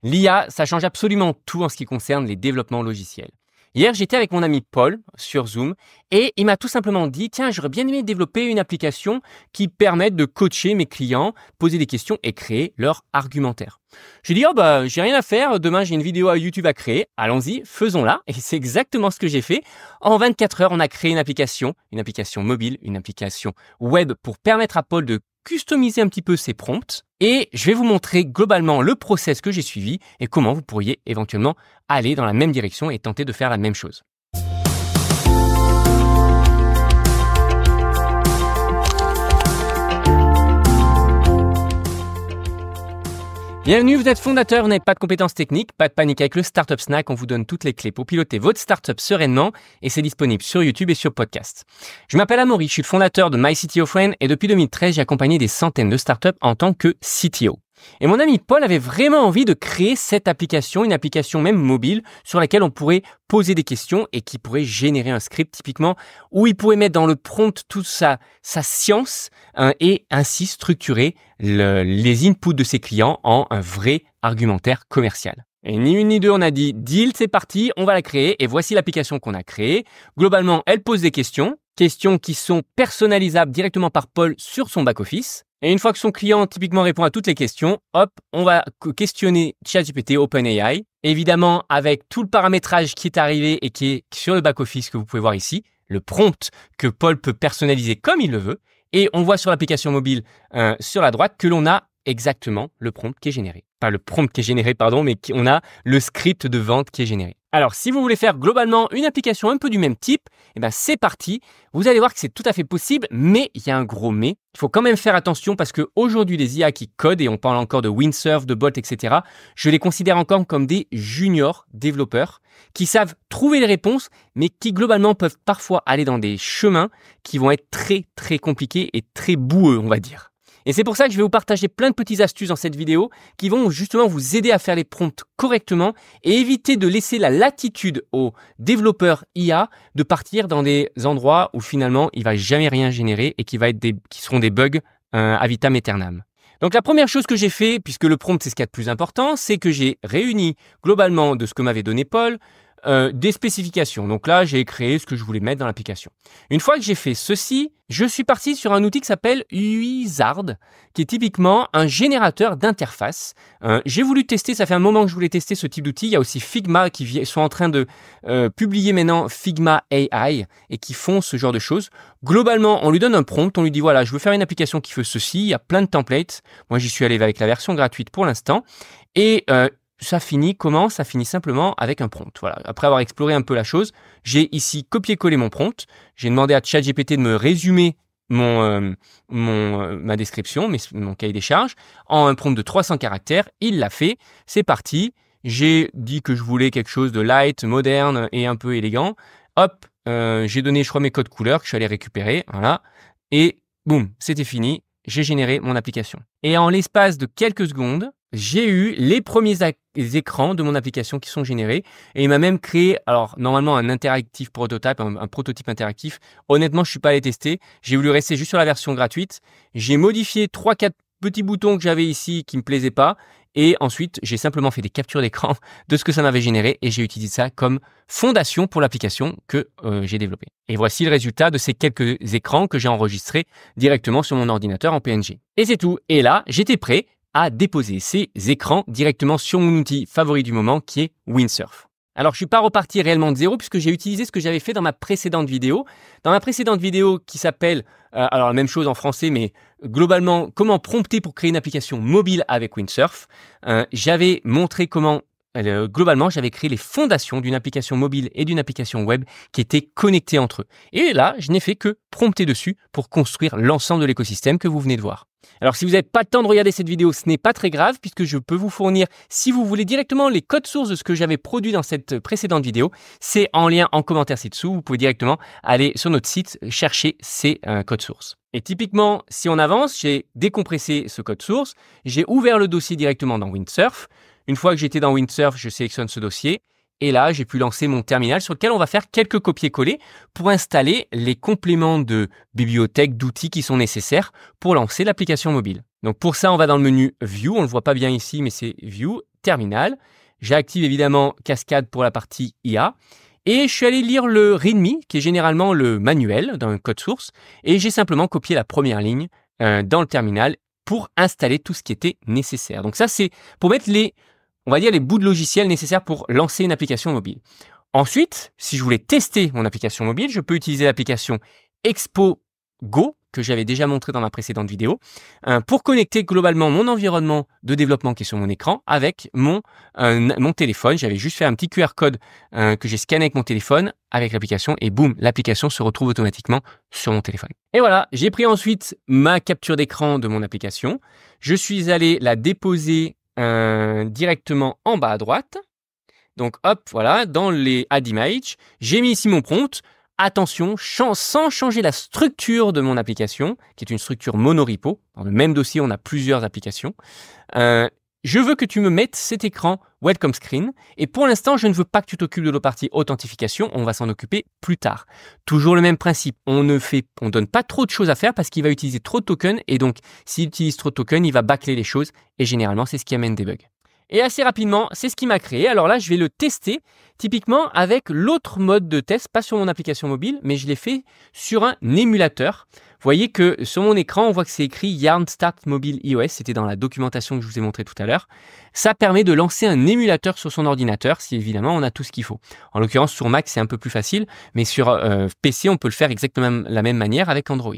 L'IA, ça change absolument tout en ce qui concerne les développements logiciels. Hier, j'étais avec mon ami Paul sur Zoom et il m'a tout simplement dit « Tiens, j'aurais bien aimé développer une application qui permette de coacher mes clients, poser des questions et créer leur argumentaire. » J'ai dit « Oh bah, j'ai rien à faire, demain j'ai une vidéo à YouTube à créer, allons-y, faisons-la. » Et c'est exactement ce que j'ai fait. En 24 heures, on a créé une application mobile, une application web pour permettre à Paul de customiser un petit peu ses prompts et je vais vous montrer globalement le process que j'ai suivi et comment vous pourriez éventuellement aller dans la même direction et tenter de faire la même chose. Bienvenue, vous êtes fondateur, vous n'avez pas de compétences techniques, pas de panique avec le Startup Snack, on vous donne toutes les clés pour piloter votre startup sereinement et c'est disponible sur YouTube et sur podcast. Je m'appelle Amaury, je suis le fondateur de MyCTOFriend et depuis 2013, j'ai accompagné des centaines de startups en tant que CTO. Et mon ami Paul avait vraiment envie de créer cette application, une application même mobile sur laquelle on pourrait poser des questions et qui pourrait générer un script typiquement où il pourrait mettre dans le prompt toute sa science et ainsi structurer les inputs de ses clients en un vrai argumentaire commercial. Et ni une ni deux, on a dit deal, c'est parti, on va la créer et voici l'application qu'on a créée. Globalement, elle pose des questions qui sont personnalisables directement par Paul sur son back-office. Et une fois que son client typiquement répond à toutes les questions, hop, on va questionner ChatGPT, OpenAI. Évidemment, avec tout le paramétrage qui est arrivé et qui est sur le back-office que vous pouvez voir ici, le prompt que Paul peut personnaliser comme il le veut. Et on voit sur l'application mobile, sur la droite, que l'on a exactement le prompt qui est généré. Pas le prompt qui est généré, pardon, mais on a le script de vente qui est généré. Alors, si vous voulez faire globalement une application un peu du même type, eh ben c'est parti. Vous allez voir que c'est tout à fait possible, mais il y a un gros mais. Il faut quand même faire attention parce qu'aujourd'hui, les IA qui codent, et on parle encore de Windsurf, de Bolt, etc., je les considère encore comme des juniors développeurs qui savent trouver les réponses, mais qui globalement peuvent parfois aller dans des chemins qui vont être très, très compliqués et très boueux, on va dire. Et c'est pour ça que je vais vous partager plein de petites astuces dans cette vidéo qui vont justement vous aider à faire les prompts correctement et éviter de laisser la latitude aux développeurs IA de partir dans des endroits où finalement il va jamais rien générer et qui seront des bugs ad vitam aeternam. Donc la première chose que j'ai fait, puisque le prompt c'est ce qu'il y a de plus important, c'est que j'ai réuni globalement de ce que m'avait donné Paul, des spécifications. Donc là, j'ai créé ce que je voulais mettre dans l'application. Une fois que j'ai fait ceci, je suis parti sur un outil qui s'appelle Wizard, qui est typiquement un générateur d'interface. J'ai voulu tester, ça fait un moment que je voulais tester ce type d'outil. Il y a aussi Figma qui sont en train de publier maintenant Figma AI et qui font ce genre de choses. Globalement, on lui donne un prompt, on lui dit voilà, je veux faire une application qui fait ceci. Il y a plein de templates. Moi, j'y suis allé avec la version gratuite pour l'instant. Et ça finit comment? Ça finit simplement avec un prompt. Voilà. Après avoir exploré un peu la chose, j'ai ici copié-collé mon prompt. J'ai demandé à ChatGPT de me résumer ma description, mon cahier des charges, en un prompt de 300 caractères. Il l'a fait. C'est parti. J'ai dit que je voulais quelque chose de light, moderne et un peu élégant. Hop, j'ai donné, je crois, mes codes couleurs que je suis allé récupérer. Voilà. Et boum, c'était fini. J'ai généré mon application. Et en l'espace de quelques secondes, j'ai eu les premiers écrans de mon application qui sont générés et il m'a même créé, alors normalement un interactif prototype, un prototype interactif. Honnêtement, je suis pas allé tester. J'ai voulu rester juste sur la version gratuite. J'ai modifié 3-4 petits boutons que j'avais ici qui me plaisaient pas et ensuite j'ai simplement fait des captures d'écran de ce que ça m'avait généré et j'ai utilisé ça comme fondation pour l'application que j'ai développée. Et voici le résultat de ces quelques écrans que j'ai enregistrés directement sur mon ordinateur en PNG. Et c'est tout. Et là, j'étais prêt à déposer ces écrans directement sur mon outil favori du moment qui est Windsurf. Alors, je suis pas reparti réellement de zéro puisque j'ai utilisé ce que j'avais fait dans ma précédente vidéo. Dans ma précédente vidéo qui s'appelle, alors la même chose en français, mais globalement, comment prompter pour créer une application mobile avec Windsurf. J'avais montré comment globalement, j'avais créé les fondations d'une application mobile et d'une application web qui étaient connectées entre eux. Et là, je n'ai fait que prompter dessus pour construire l'ensemble de l'écosystème que vous venez de voir. Alors, si vous n'avez pas le temps de regarder cette vidéo, ce n'est pas très grave puisque je peux vous fournir, si vous voulez directement les codes sources de ce que j'avais produit dans cette précédente vidéo, c'est en lien en commentaire ci-dessous. Vous pouvez directement aller sur notre site chercher ces codes sources. Et typiquement, si on avance, j'ai décompressé ce code source, j'ai ouvert le dossier directement dans Windsurf. Une fois que j'étais dans Windsurf, je sélectionne ce dossier et là, j'ai pu lancer mon terminal sur lequel on va faire quelques copier-coller pour installer les compléments de bibliothèque, d'outils qui sont nécessaires pour lancer l'application mobile. Donc pour ça, on va dans le menu View, on ne le voit pas bien ici, mais c'est View, terminal. J'active évidemment Cascade pour la partie IA. Et je suis allé lire le README, qui est généralement le manuel dans le code source. Et j'ai simplement copié la première ligne dans le terminal pour installer tout ce qui était nécessaire. Donc ça, c'est pour mettre on va dire, les bouts de logiciel nécessaires pour lancer une application mobile. Ensuite, si je voulais tester mon application mobile, je peux utiliser l'application Expo Go, que j'avais déjà montré dans ma précédente vidéo, pour connecter globalement mon environnement de développement qui est sur mon écran avec mon téléphone. J'avais juste fait un petit QR code que j'ai scanné avec mon téléphone avec l'application et boum, l'application se retrouve automatiquement sur mon téléphone. Et voilà, j'ai pris ensuite ma capture d'écran de mon application. Je suis allé la déposer directement en bas à droite. Donc hop, voilà, dans les Add Image, j'ai mis ici mon prompt. Attention, sans changer la structure de mon application, qui est une structure monorepo. Dans le même dossier, on a plusieurs applications. Je veux que tu me mettes cet écran Welcome Screen. Et pour l'instant, je ne veux pas que tu t'occupes de la partie authentification. On va s'en occuper plus tard. Toujours le même principe. On donne pas trop de choses à faire parce qu'il va utiliser trop de tokens. Et donc, s'il utilise trop de tokens, il va bâcler les choses. Et généralement, c'est ce qui amène des bugs. Et assez rapidement, c'est ce qui m'a créé. Alors là, je vais le tester typiquement avec l'autre mode de test, pas sur mon application mobile, mais je l'ai fait sur un émulateur. Vous voyez que sur mon écran, on voit que c'est écrit Yarn Start Mobile iOS. C'était dans la documentation que je vous ai montré tout à l'heure. Ça permet de lancer un émulateur sur son ordinateur, si évidemment on a tout ce qu'il faut. En l'occurrence, sur Mac, c'est un peu plus facile, mais sur PC, on peut le faire exactement de la même manière avec Android.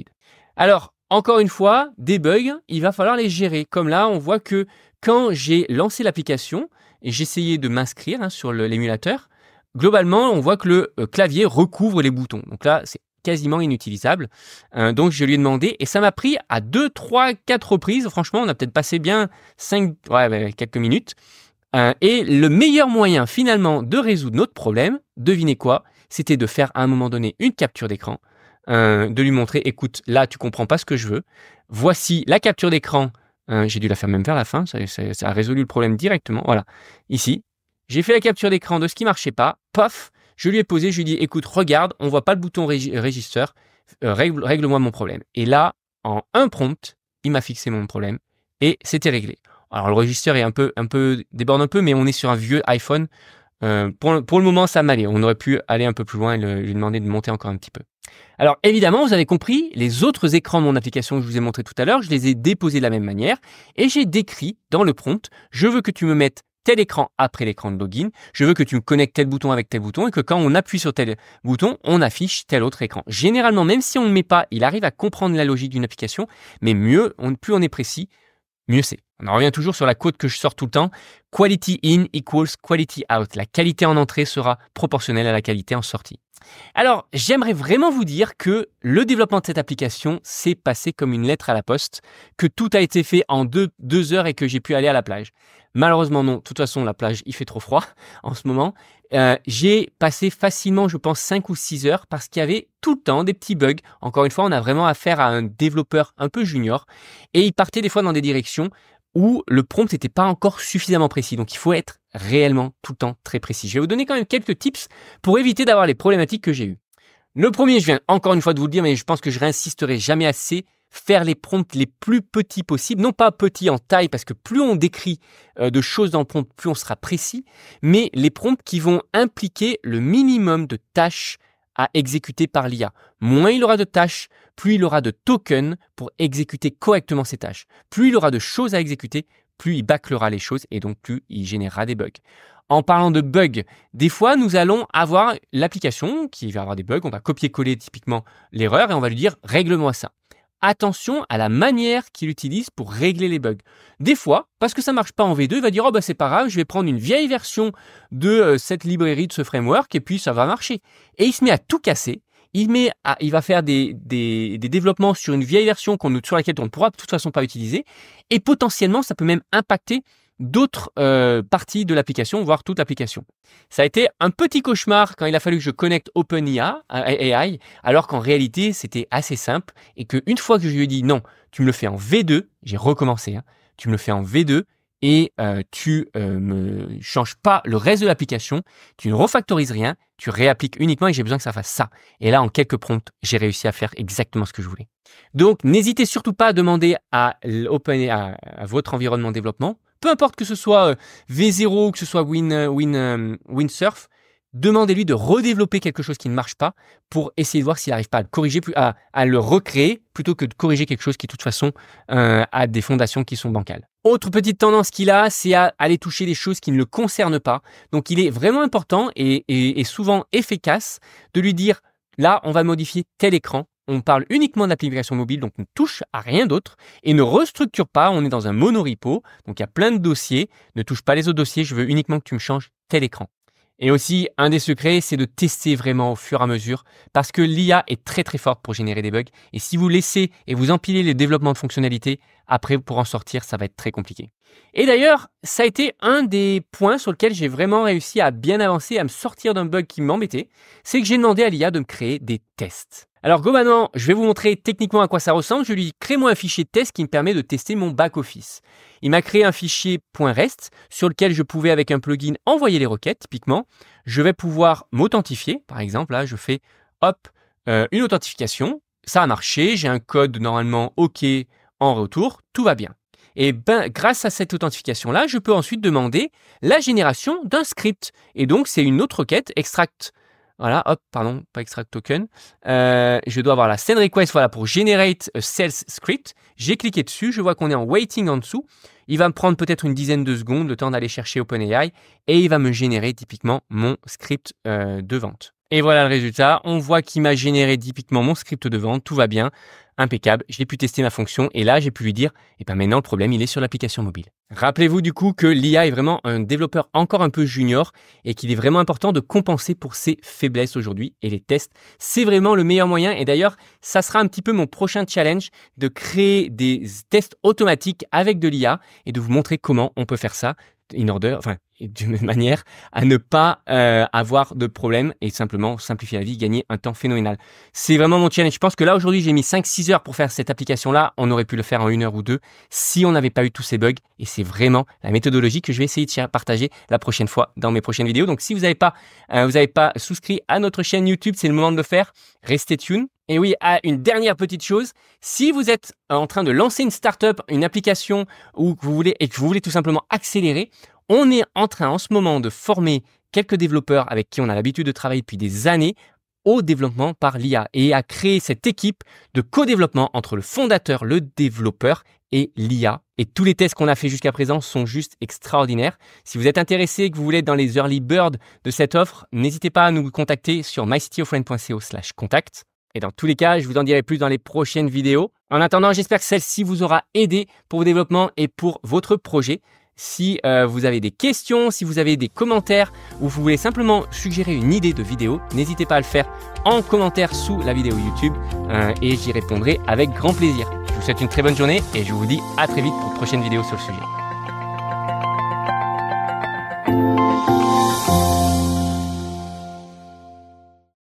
Alors, encore une fois, des bugs, il va falloir les gérer. Comme là, on voit que quand j'ai lancé l'application et j'essayais de m'inscrire sur l'émulateur, globalement, on voit que le clavier recouvre les boutons. Donc là, c'est quasiment inutilisable. Donc, je lui ai demandé et ça m'a pris à 2, 3, 4 reprises. Franchement, on a peut-être passé bien quelques minutes. Et le meilleur moyen, finalement, de résoudre notre problème, devinez quoi? C'était de faire à un moment donné une capture d'écran, de lui montrer, écoute, là, tu comprends pas ce que je veux. Voici la capture d'écran. J'ai dû la faire même vers la fin, ça a résolu le problème directement. Voilà, ici, j'ai fait la capture d'écran de ce qui marchait pas. Paf, je lui ai posé, je lui ai dit, écoute, regarde, on voit pas le bouton register, règle-moi mon problème. Et là, en un prompt, il m'a fixé mon problème et c'était réglé. Alors le register est un peu déborde un peu, mais on est sur un vieux iPhone. Pour le moment, ça m'allait. On aurait pu aller un peu plus loin et lui demander de monter encore un petit peu. Alors évidemment, vous avez compris, les autres écrans de mon application que je vous ai montré tout à l'heure, je les ai déposés de la même manière et j'ai décrit dans le prompt, je veux que tu me mettes tel écran après l'écran de login, je veux que tu me connectes tel bouton avec tel bouton et que quand on appuie sur tel bouton, on affiche tel autre écran. Généralement, même si on ne le met pas, il arrive à comprendre la logique d'une application, mais plus on est précis, mieux c'est. On en revient toujours sur la quote que je sors tout le temps. Quality in equals quality out. La qualité en entrée sera proportionnelle à la qualité en sortie. Alors, j'aimerais vraiment vous dire que le développement de cette application s'est passé comme une lettre à la poste, que tout a été fait en deux heures et que j'ai pu aller à la plage. Malheureusement non, de toute façon la plage il fait trop froid en ce moment. J'ai passé facilement je pense 5 ou 6 heures parce qu'il y avait tout le temps des petits bugs. Encore une fois, on a vraiment affaire à un développeur un peu junior et il partait des fois dans des directions où le prompt n'était pas encore suffisamment précis. Donc il faut être réellement tout le temps très précis. Je vais vous donner quand même quelques tips pour éviter d'avoir les problématiques que j'ai eues. Le premier, je viens encore une fois de vous le dire, mais je pense que je réinsisterai jamais assez, faire les prompts les plus petits possibles. Non pas petits en taille, parce que plus on décrit de choses dans le prompt, plus on sera précis, mais les prompts qui vont impliquer le minimum de tâches à exécuter par l'IA. Moins il aura de tâches, plus il aura de tokens pour exécuter correctement ces tâches. Plus il aura de choses à exécuter, plus il bâclera les choses et donc plus il générera des bugs. En parlant de bugs, des fois nous allons avoir l'application qui va avoir des bugs, on va copier-coller typiquement l'erreur et on va lui dire « règle-moi ça ». Attention à la manière qu'il utilise pour régler les bugs. Des fois, parce que ça marche pas en V2, il va dire « oh bah c'est pas grave, je vais prendre une vieille version de cette librairie, de ce framework et puis ça va marcher ». Et il se met à tout casser. Il va faire des développements sur une vieille version sur laquelle on ne pourra de toute façon pas utiliser. Et potentiellement, ça peut même impacter d'autres parties de l'application, voire toute l'application. Ça a été un petit cauchemar quand il a fallu que je connecte OpenAI, alors qu'en réalité, c'était assez simple et qu'une fois que je lui ai dit non, tu me le fais en V2, j'ai recommencé, tu me le fais en V2 et tu me changes pas le reste de l'application, tu ne refactorises rien, tu réappliques uniquement et j'ai besoin que ça fasse ça. Et là, en quelques prompts, j'ai réussi à faire exactement ce que je voulais. Donc, n'hésitez surtout pas à demander à votre environnement de développement peu importe que ce soit V0 ou que ce soit Windsurf, demandez-lui de redévelopper quelque chose qui ne marche pas pour essayer de voir s'il n'arrive pas à le corriger, à le recréer, plutôt que de corriger quelque chose qui, de toute façon, a des fondations qui sont bancales. Autre petite tendance qu'il a, c'est à aller toucher des choses qui ne le concernent pas. Donc, il est vraiment important et souvent efficace de lui dire, là, on va modifier tel écran. On parle uniquement d'application mobile, donc ne touche à rien d'autre et ne restructure pas. On est dans un monorepo, donc il y a plein de dossiers. Ne touche pas les autres dossiers, je veux uniquement que tu me changes tel écran. Et aussi, un des secrets, c'est de tester vraiment au fur et à mesure parce que l'IA est très très forte pour générer des bugs. Et si vous laissez et vous empilez les développements de fonctionnalités, après pour en sortir, ça va être très compliqué. Et d'ailleurs, ça a été un des points sur lequel j'ai vraiment réussi à bien avancer, à me sortir d'un bug qui m'embêtait. C'est que j'ai demandé à l'IA de me créer des tests. Alors globalement, je vais vous montrer techniquement à quoi ça ressemble. Je lui dis, crée-moi un fichier de test qui me permet de tester mon back-office. Il m'a créé un fichier .rest sur lequel je pouvais, avec un plugin, envoyer les requêtes, typiquement. Je vais pouvoir m'authentifier. Par exemple, là, je fais, une authentification. Ça a marché, j'ai un code normalement OK en retour, tout va bien. Et grâce à cette authentification-là, je peux ensuite demander la génération d'un script. Et donc, c'est une autre requête, extract. Voilà, pas extract token. Je dois avoir la send request, voilà, pour generate a sales script. J'ai cliqué dessus, je vois qu'on est en waiting en dessous. Il va me prendre peut-être une dizaine de secondes, le temps d'aller chercher OpenAI, et il va me générer typiquement mon script de vente. Et voilà le résultat. On voit qu'il m'a généré typiquement mon script de vente, tout va bien. Impeccable, j'ai pu tester ma fonction et là j'ai pu lui dire, maintenant le problème il est sur l'application mobile. Rappelez-vous du coup que l'IA est vraiment un développeur encore un peu junior et qu'il est vraiment important de compenser pour ses faiblesses aujourd'hui et les tests, c'est vraiment le meilleur moyen et d'ailleurs ça sera un petit peu mon prochain challenge de créer des tests automatiques avec de l'IA et de vous montrer comment on peut faire ça d'une manière à ne pas avoir de problème et simplement simplifier la vie, gagner un temps phénoménal. C'est vraiment mon challenge. Je pense que là, aujourd'hui, j'ai mis 5-6 heures pour faire cette application-là. On aurait pu le faire en 1 heure ou 2 si on n'avait pas eu tous ces bugs. Et c'est vraiment la méthodologie que je vais essayer de partager la prochaine fois dans mes prochaines vidéos. Donc, si vous n'avez pas souscrit à notre chaîne YouTube, c'est le moment de le faire. Restez tuned. Et oui, une dernière petite chose, si vous êtes en train de lancer une startup, une application que vous voulez tout simplement accélérer, on est en train en ce moment de former quelques développeurs avec qui on a l'habitude de travailler depuis des années au développement par l'IA et à créer cette équipe de co-développement entre le fondateur, le développeur et l'IA. Et tous les tests qu'on a fait jusqu'à présent sont juste extraordinaires. Si vous êtes intéressé et que vous voulez être dans les early birds de cette offre, n'hésitez pas à nous contacter sur mycityofriend.co/contact. Et dans tous les cas, je vous en dirai plus dans les prochaines vidéos. En attendant, j'espère que celle-ci vous aura aidé pour vos développements et pour votre projet. Si vous avez des questions, si vous avez des commentaires ou vous voulez simplement suggérer une idée de vidéo, n'hésitez pas à le faire en commentaire sous la vidéo YouTube et j'y répondrai avec grand plaisir. Je vous souhaite une très bonne journée et je vous dis à très vite pour une prochaine vidéo sur le sujet.